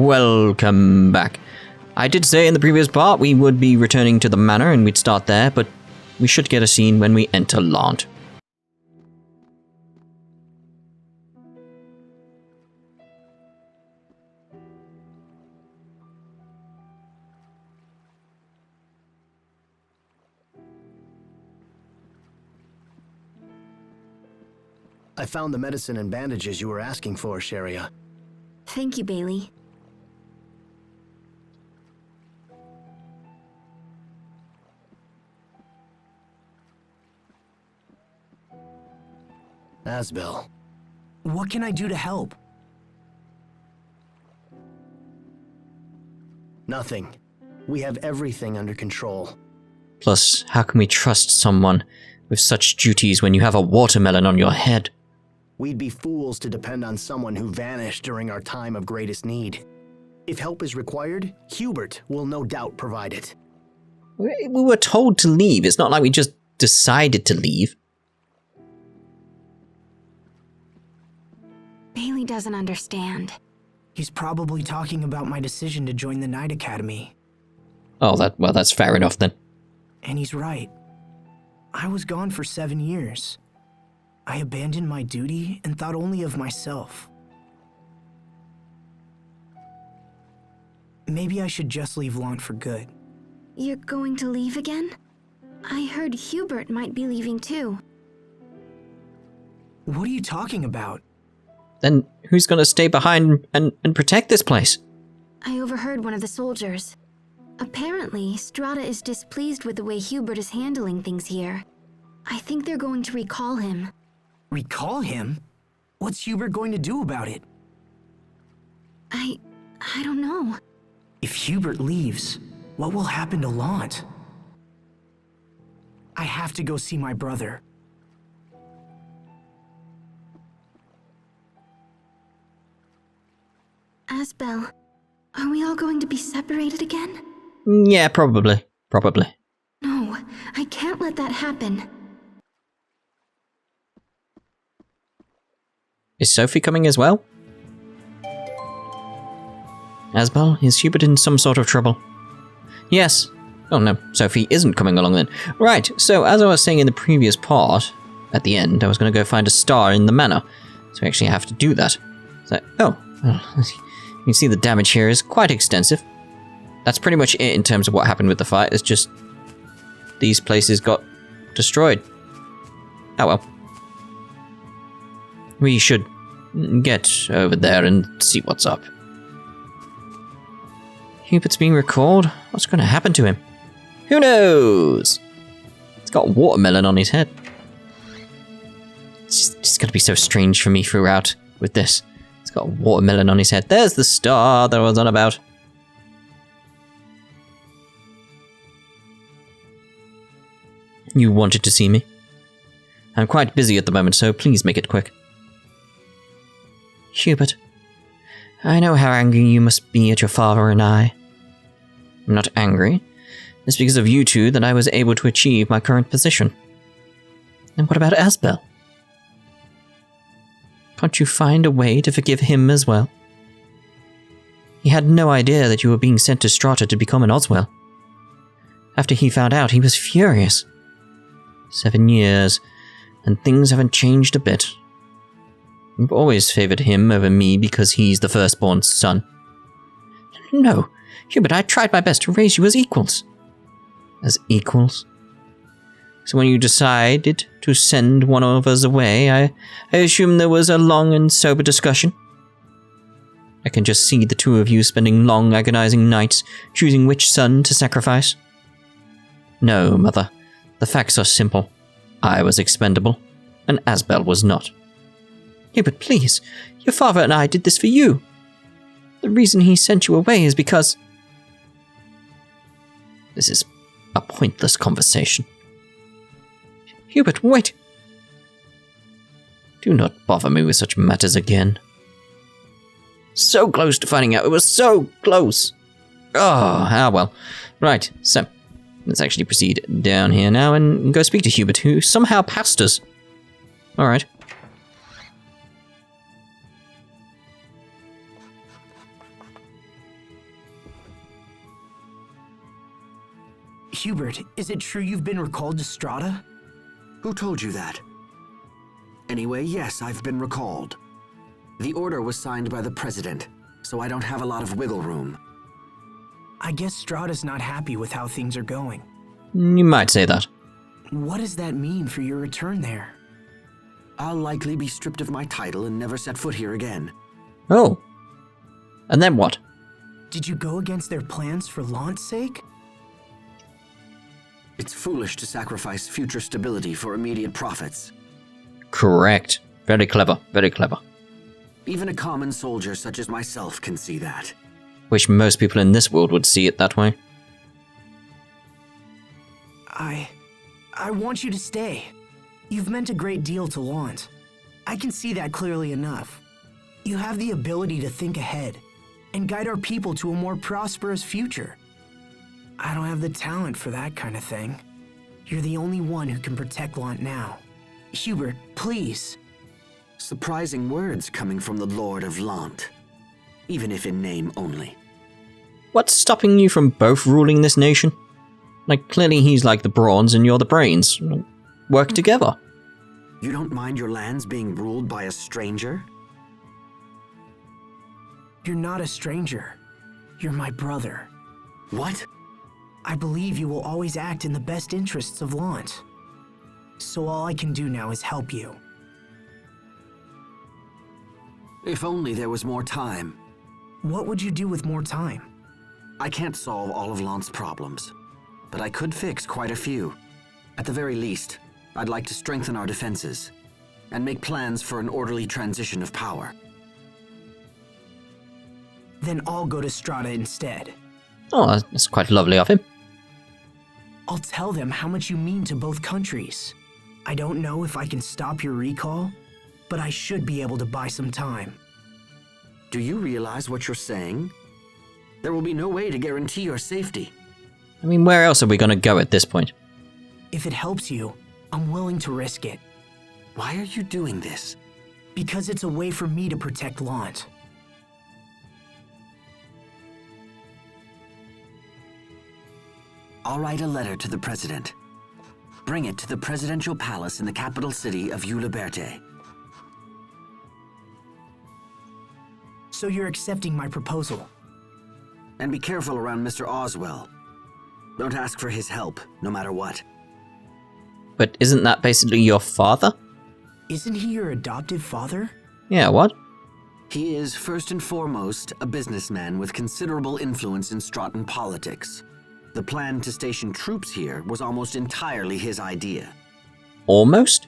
welcome back. I did say in the previous part we would be returning to the manor and we'd start there, but we should get a scene when we enter Lhant. I found the medicine and bandages you were asking for, Cheria. Thank you, Bailey. Asbel. What can I do to help? Nothing. We have everything under control. Plus, how can we trust someone with such duties when you have a watermelon on your head? We'd be fools to depend on someone who vanished during our time of greatest need. If help is required, Hubert will no doubt provide it. We were told to leave. It's not like we just decided to leave. Bailey doesn't understand. He's probably talking about my decision to join the Knight Academy. Oh, that's fair enough then. And he's right. I was gone for 7 years. I abandoned my duty and thought only of myself. Maybe I should just leave Lhant for good. You're going to leave again? I heard Hubert might be leaving too. What are you talking about? Then who's going to stay behind and protect this place? I overheard one of the soldiers. Apparently, Strata is displeased with the way Hubert is handling things here. I think they're going to recall him. Recall him? What's Hubert going to do about it? I don't know. If Hubert leaves, what will happen to Lhant? I have to go see my brother. Asbel, are we all going to be separated again? Yeah, probably. Probably. No, I can't let that happen. Is Sophie coming as well? Asbel, is Hubert in some sort of trouble? Yes. Oh no, Sophie isn't coming along then. Right, so as I was saying in the previous part, at the end, I was going to go find a star in the manor. So we actually have to do that. So, you can see the damage here is quite extensive. That's pretty much it in terms of what happened with the fight. It's just these places got destroyed. Oh well. We should get over there and see what's up. Hubert's being recalled? What's going to happen to him? Who knows? He's got watermelon on his head. It's just going to be so strange for me throughout with this. He's got a watermelon on his head. There's the star that I was on about. You wanted to see me? I'm quite busy at the moment, so please make it quick. Hubert, I know how angry you must be at your father and I. I'm not angry. It's because of you two that I was able to achieve my current position. And what about Asbel? Can't you find a way to forgive him as well? He had no idea that you were being sent to Strata to become an Oswell. After he found out, he was furious. 7 years, and things haven't changed a bit. You've always favored him over me because he's the firstborn son. No, Hubert, I tried my best to raise you as equals. As equals? So when you decided to send one of us away, I assume there was a long and sober discussion. I can just see the two of you spending long, agonizing nights choosing which son to sacrifice. No, Mother. The facts are simple. I was expendable, and Asbel was not. Hubert, please. Your father and I did this for you. The reason he sent you away is because... This is a pointless conversation. Hubert, wait. Do not bother me with such matters again. So close to finding out. It was so close. Oh, well. Right, so let's actually proceed down here now and go speak to Hubert, who somehow passed us. Alright. Hubert, is it true you've been recalled to Strata? Who told you that? Anyway, yes, I've been recalled. The order was signed by the president, so I don't have a lot of wiggle room. I guess Strata's not happy with how things are going. You might say that. What does that mean for your return there? I'll likely be stripped of my title and never set foot here again. Oh. And then what? Did you go against their plans for Lhant's sake? It's foolish to sacrifice future stability for immediate profits. Correct. Very clever, very clever. Even a common soldier such as myself can see that. Wish most people in this world would see it that way. I want you to stay. You've meant a great deal to Lhant. I can see that clearly enough. You have the ability to think ahead and guide our people to a more prosperous future. I don't have the talent for that kind of thing. You're the only one who can protect Lhant now. Hubert, please. Surprising words coming from the Lord of Lhant, even if in name only. What's stopping you from both ruling this nation? Like, clearly he's like the brawns and you're the brains. Work together. You don't mind your lands being ruled by a stranger? You're not a stranger. You're my brother. What? I believe you will always act in the best interests of Lhant. So all I can do now is help you. If only there was more time. What would you do with more time? I can't solve all of Lhant's problems, but I could fix quite a few. At the very least, I'd like to strengthen our defenses and make plans for an orderly transition of power. Then I'll go to Strata instead. Oh, that's quite lovely of him. I'll tell them how much you mean to both countries. I don't know if I can stop your recall, but I should be able to buy some time. Do you realize what you're saying? There will be no way to guarantee your safety. I mean, where else are we going to go at this point? If it helps you, I'm willing to risk it. Why are you doing this? Because it's a way for me to protect Lhant. I'll write a letter to the president. Bring it to the presidential palace in the capital city of Uliberté. So you're accepting my proposal? And be careful around Mr. Oswell. Don't ask for his help, no matter what. But isn't that basically your father? Isn't he your adoptive father? Yeah, what? He is, first and foremost, a businessman with considerable influence in Stratan politics. The plan to station troops here was almost entirely his idea. Almost?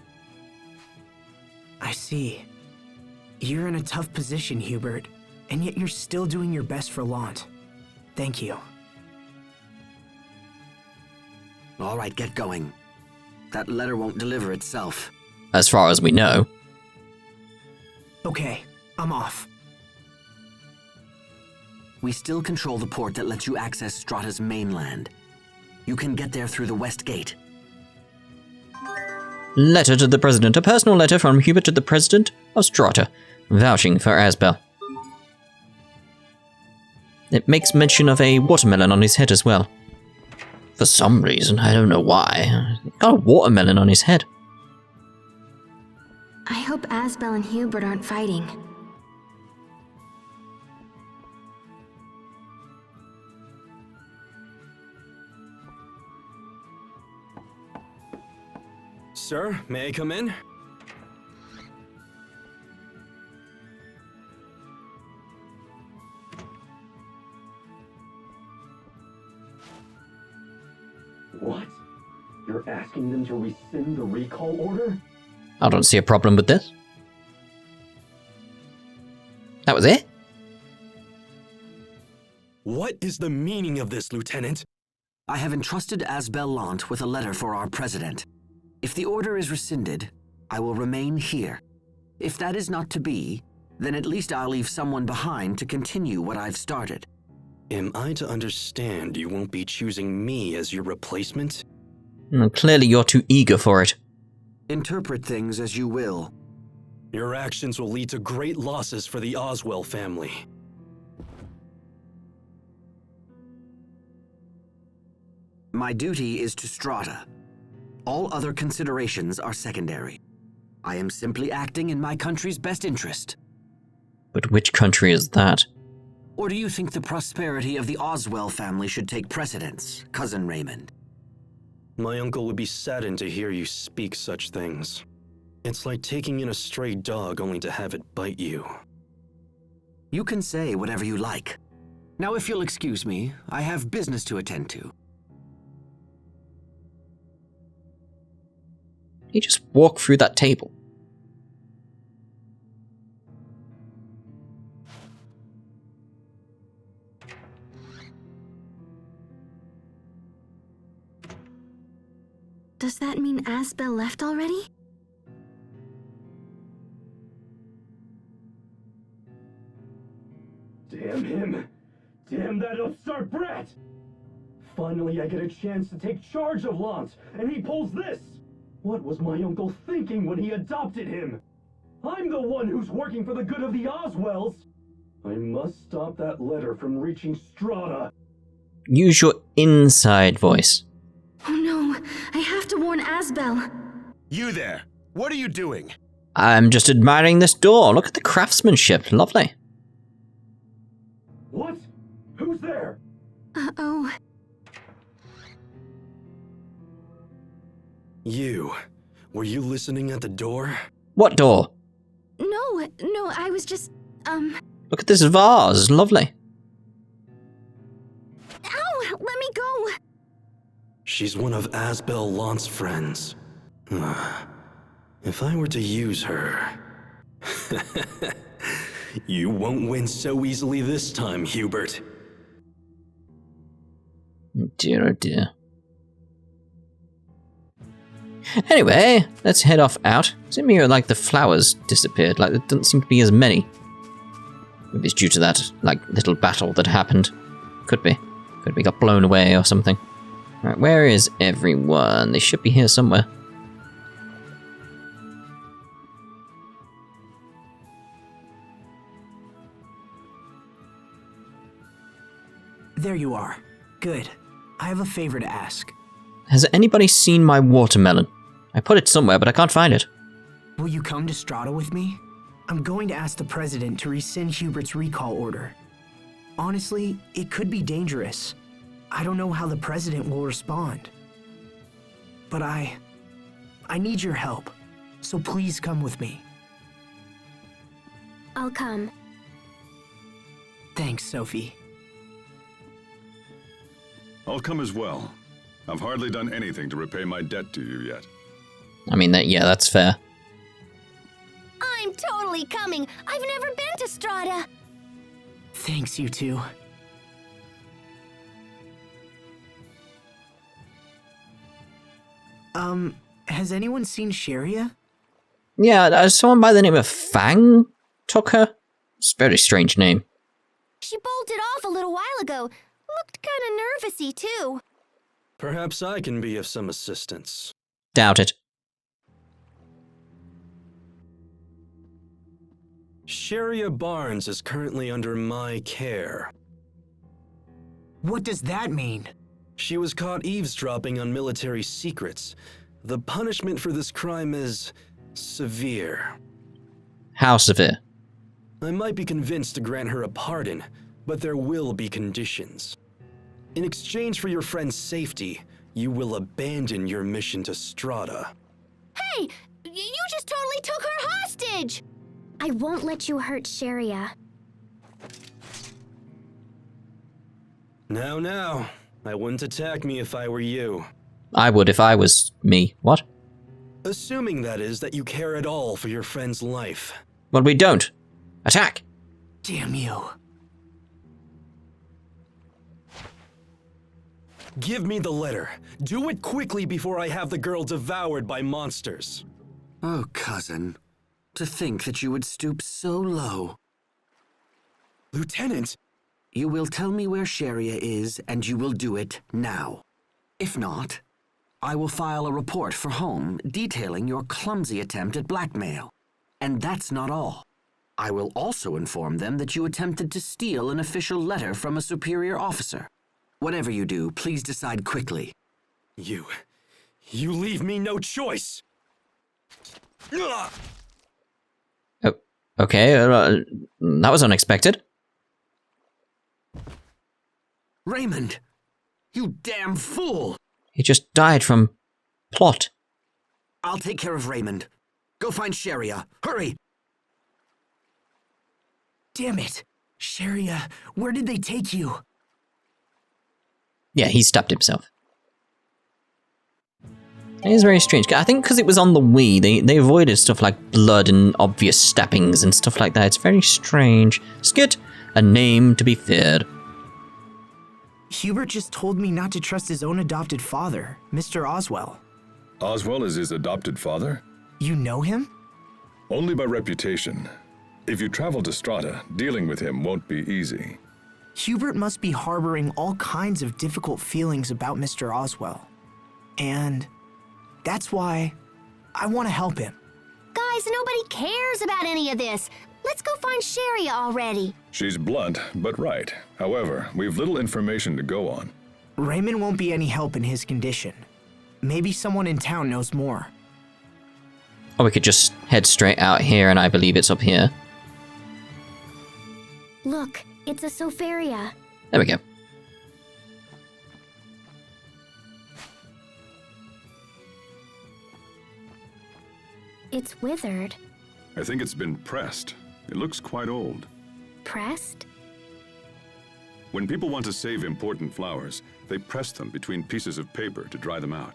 I see. You're in a tough position, Hubert, and yet you're still doing your best for Lhant. Thank you. All right, get going. That letter won't deliver itself. As far as we know. Okay, I'm off. We still control the port that lets you access Strata's mainland. You can get there through the west gate. Letter to the President. A personal letter from Hubert to the President of Strata, vouching for Asbel. It makes mention of a watermelon on his head as well. For some reason, I don't know why. He's got a watermelon on his head. I hope Asbel and Hubert aren't fighting. Sir, may I come in? What? You're asking them to rescind the recall order? I don't see a problem with this. That was it? What is the meaning of this, Lieutenant? I have entrusted Asbel Lhant with a letter for our president. If the order is rescinded, I will remain here. If that is not to be, then at least I'll leave someone behind to continue what I've started. Am I to understand you won't be choosing me as your replacement? Clearly you're too eager for it. Interpret things as you will. Your actions will lead to great losses for the Oswell family. My duty is to Strata. All other considerations are secondary. I am simply acting in my country's best interest. But which country is that? Or do you think the prosperity of the Oswell family should take precedence, Cousin Raymond? My uncle would be saddened to hear you speak such things. It's like taking in a stray dog only to have it bite you. You can say whatever you like. Now, if you'll excuse me, I have business to attend to. He just walked through that table. Does that mean Asbel left already? Damn him! Damn that upstart brat! Finally I get a chance to take charge of Lhant, and he pulls this! What was my uncle thinking when he adopted him? I'm the one who's working for the good of the Oswells! I must stop that letter from reaching Strata. Use your inside voice. Oh no, I have to warn Asbel. You there! What are you doing? I'm just admiring this door. Look at the craftsmanship. Lovely. What? Who's there? Uh-oh. You. Were you listening at the door? What door? No, I was just, Look at this vase. Lovely. Ow! Let me go! She's one of Asbel Lhant's friends. If I were to use her... You won't win so easily this time, Hubert. Dear, oh dear. Anyway, let's head off out. Seems here like the flowers disappeared, like there doesn't seem to be as many. Maybe it's due to that, like, little battle that happened. Could be. Could be got blown away or something. Right, where is everyone? They should be here somewhere. There you are. Good. I have a favor to ask. Has anybody seen my watermelon? I put it somewhere, but I can't find it. Will you come to Strata with me? I'm going to ask the president to rescind Hubert's recall order. Honestly, it could be dangerous. I don't know how the president will respond. But I need your help, so please come with me. I'll come. Thanks, Sophie. I'll come as well. I've hardly done anything to repay my debt to you yet. I mean, yeah, that's fair. I'm totally coming. I've never been to Strata. Thanks, you two. Has anyone seen Cheria? Yeah, someone by the name of Fang took her. It's a very strange name. She bolted off a little while ago. Looked kinda nervousy, too. Perhaps I can be of some assistance. Doubt it. Cheria Barnes is currently under my care. What does that mean? She was caught eavesdropping on military secrets. The punishment for this crime is severe. How severe? I might be convinced to grant her a pardon, but there will be conditions. In exchange for your friend's safety, you will abandon your mission to Strata. Hey! You just totally took her hostage! I won't let you hurt Cheria. Now. I wouldn't attack me if I were you. I would if I was me. What? Assuming, that is, that you care at all for your friend's life. Well, we don't. Attack! Damn you. Give me the letter. Do it quickly before I have the girl devoured by monsters. Oh, cousin. To think that you would stoop so low. Lieutenant! You will tell me where Cheria is, and you will do it now. If not, I will file a report for home detailing your clumsy attempt at blackmail. And that's not all. I will also inform them that you attempted to steal an official letter from a superior officer. Whatever you do, please decide quickly. You leave me no choice! Oh, okay, that was unexpected. Raymond! You damn fool! He just died from plot. I'll take care of Raymond. Go find Cheria. Hurry! Damn it. Cheria, where did they take you? Yeah, he stabbed himself. It is very strange. I think because it was on the Wii, they avoided stuff like blood and obvious stabbings and stuff like that. It's very strange. Skit, a name to be feared. Hubert just told me not to trust his own adopted father, Mr. Oswell. Oswell is his adopted father? You know him? Only by reputation. If you travel to Strata, dealing with him won't be easy. Hubert must be harboring all kinds of difficult feelings about Mr. Oswell. And that's why I want to help him. Guys, nobody cares about any of this. Let's go find Cheria already. She's blunt, but right. However, we've little information to go on. Raymond won't be any help in his condition. Maybe someone in town knows more. Or we could just head straight out here, and I believe it's up here. Look, it's a Sopharia. There we go. It's withered. I think it's been pressed. It looks quite old. Pressed? When people want to save important flowers, they press them between pieces of paper to dry them out.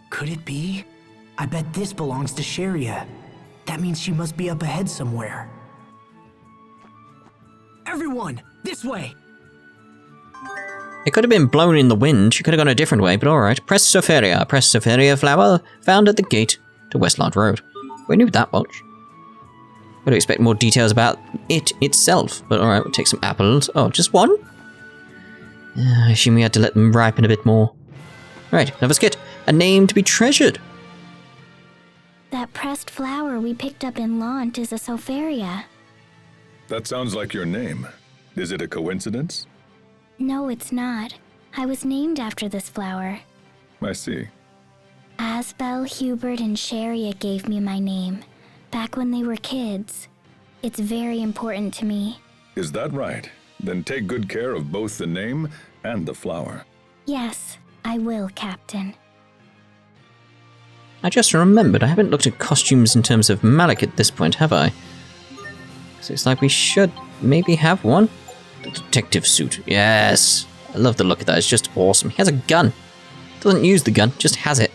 Could it be? I bet this belongs to Cheria. That means she must be up ahead somewhere. Everyone, this way! It could have been blown in the wind. She could have gone a different way, but alright. Press Sopharia flower found at the gate to Westland Road. We knew that much. Would expect more details about it itself, but alright, we'll take some apples. Oh, just one? I assume we had to let them ripen a bit more. Right, another skit. A name to be treasured. That pressed flower we picked up in Lhant is a Sopharia. That sounds like your name. Is it a coincidence? No, it's not. I was named after this flower. I see. Asbel, Hubert, and Cheria gave me my name, back when they were kids. It's very important to me. Is that right? Then take good care of both the name and the flower. Yes, I will, Captain. I just remembered, I haven't looked at costumes in terms of Malik at this point, have I? So it's like we should maybe have one. The detective suit, yes. I love the look of that, it's just awesome. He has a gun. Doesn't use the gun, just has it.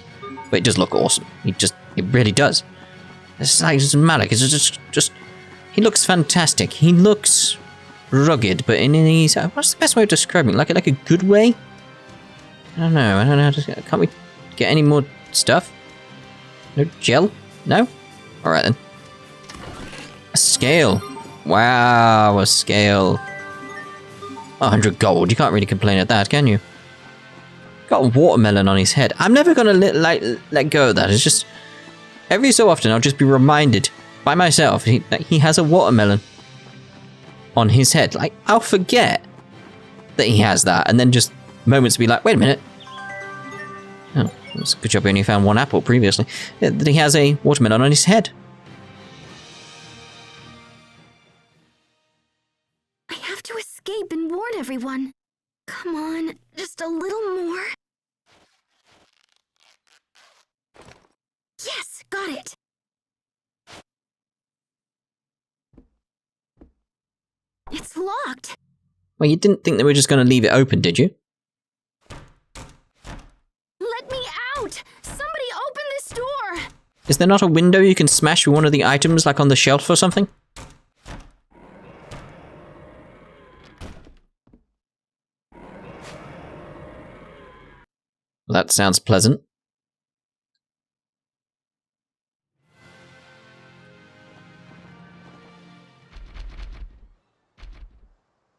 But it does look awesome. It really does. It's like Malik, it's just, he looks fantastic. He looks rugged, but in his, what's the best way of describing it? Like a good way? I don't know, can't we get any more stuff? No gel? No? Alright then. A scale. Wow, a scale. 100 gold. You can't really complain at that, can you? Got a watermelon on his head. I'm never gonna let go of that. It's just every so often I'll just be reminded by myself that he has a watermelon on his head. Like, I'll forget that he has that, and then just moments be like, wait a minute. Oh, that's a good job we only found one apple previously. That he has a watermelon on his head. I have to escape and warn everyone. Come on, just a little more. Yes, got it. It's locked. Well, you didn't think they were just going to leave it open, did you? Let me out! Somebody open this door! Is there not a window you can smash with one of the items, like on the shelf or something? That sounds pleasant.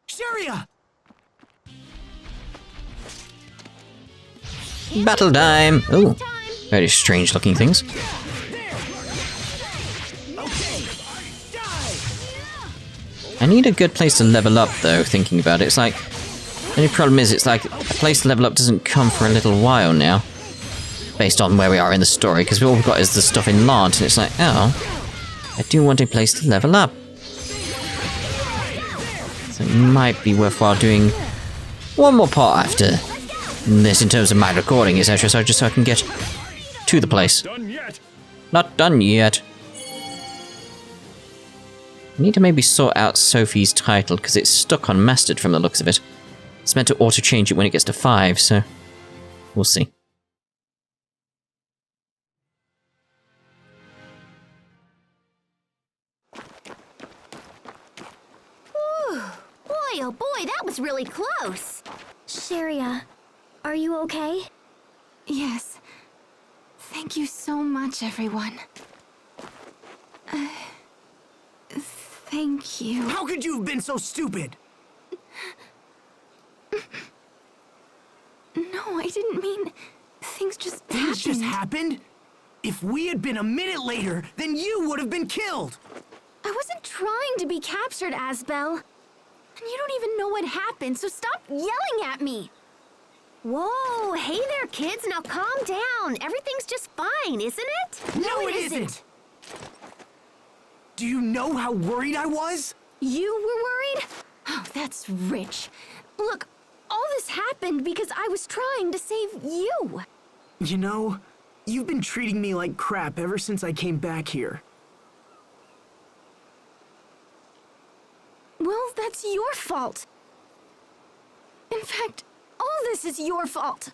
Cheria! Battle time! Ooh, very strange looking things. I need a good place to level up though, thinking about it. It's like, The only problem is, it's like, a place to level up doesn't come for a little while now. Based on where we are in the story, because all we've got is the stuff in Lhant, and it's like, oh, I do want a place to level up. So it might be worthwhile doing one more part after this in terms of my recording, etc., so just so I can get to the place. Done yet? Not done yet. I need to maybe sort out Sophie's title, because it's stuck on Mastered from the looks of it. It's meant to auto-change it when it gets to 5, so we'll see. Boy, oh boy, that was really close. Cheria, are you okay? Yes. Thank you so much, everyone. Thank you. How could you have been so stupid? No, I didn't mean... Things just happened. Things just happened? If we had been a minute later, then you would have been killed. I wasn't trying to be captured, Asbel. And you don't even know what happened, so stop yelling at me. Whoa, hey there, kids. Now calm down. Everything's just fine, isn't it? No, it isn't. Do you know how worried I was? You were worried? Oh, that's rich. Look, all this happened because I was trying to save you. You know, you've been treating me like crap ever since I came back here. Well, that's your fault. In fact, all this is your fault.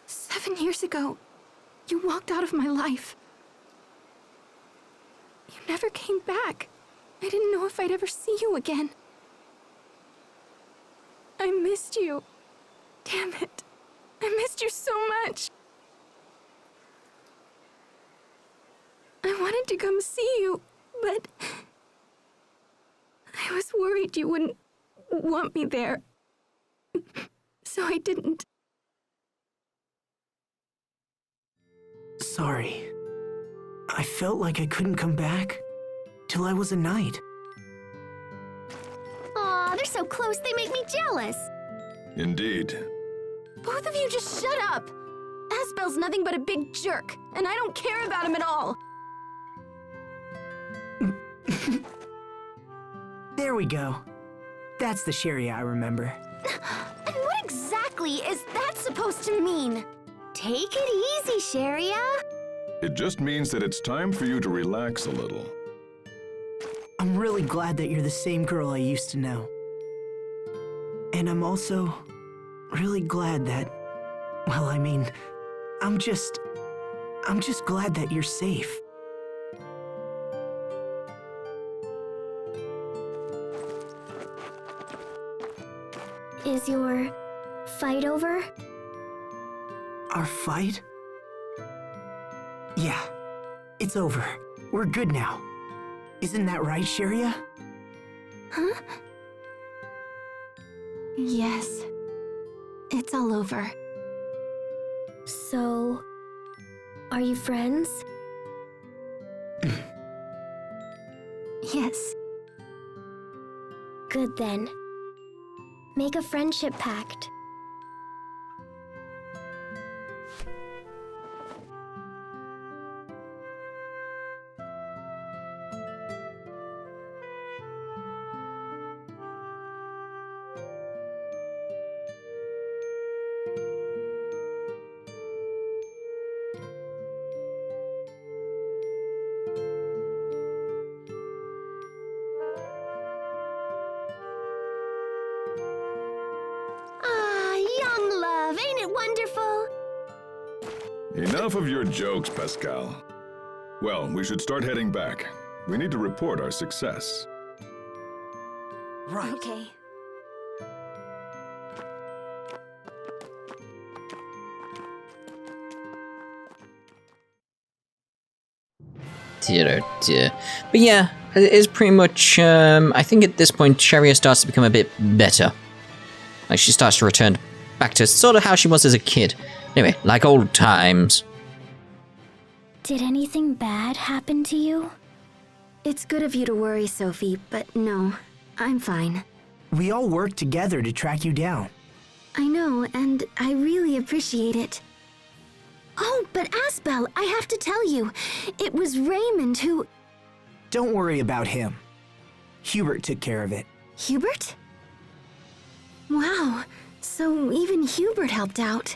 7 years ago, you walked out of my life. You never came back. I didn't know if I'd ever see you again. I missed you. Damn it. I missed you so much. I wanted to come see you, but I was worried you wouldn't want me there. So I didn't. Sorry. I felt like I couldn't come back till I was a knight. Aw, they're so close they make me jealous. Indeed. Both of you just shut up. Asbel's nothing but a big jerk, and I don't care about him at all. There we go. That's the Cheria I remember. And what exactly is that supposed to mean? Take it easy, Cheria. It just means that it's time for you to relax a little. I'm really glad that you're the same girl I used to know. And I'm also really glad that, well, I mean, I'm just glad that you're safe. Is your fight over? Our fight? Yeah, it's over. We're good now. Isn't that right, Cheria? Huh? Yes. It's all over. So, are you friends? Yes. Good then. Make a friendship pact. Wonderful. Enough of your jokes, Pascal. Well, we should start heading back. We need to report our success. Right. Okay. Dear, oh dear. But yeah, it is pretty much, I think at this point, Cheria starts to become a bit better. Like, she starts to return back to sort of how she was as a kid. Anyway, like old times. Did anything bad happen to you? It's good of you to worry, Sophie, but no. I'm fine. We all worked together to track you down. I know, and I really appreciate it. Oh, but Asbel, I have to tell you, it was Raymond who... Don't worry about him. Hubert took care of it. Hubert? Wow, so even Hubert helped out.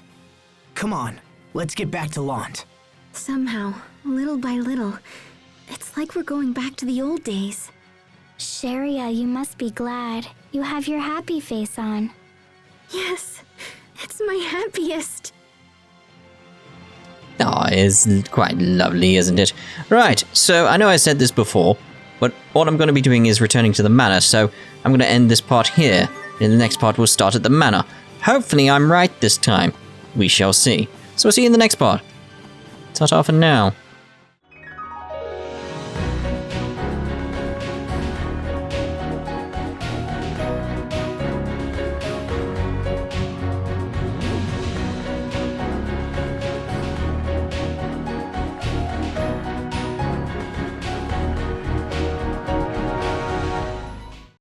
Come on, let's get back to Lhant. Somehow, little by little, it's like we're going back to the old days. Cheria, you must be glad. You have your happy face on. Yes, it's my happiest. Oh, it's quite lovely, isn't it? Right, so I know I said this before, but what I'm going to be doing is returning to the manor, so I'm going to end this part here. In the next part, we'll start at the manor. Hopefully I'm right this time. We shall see. So we'll see you in the next part. Ta-ta for now.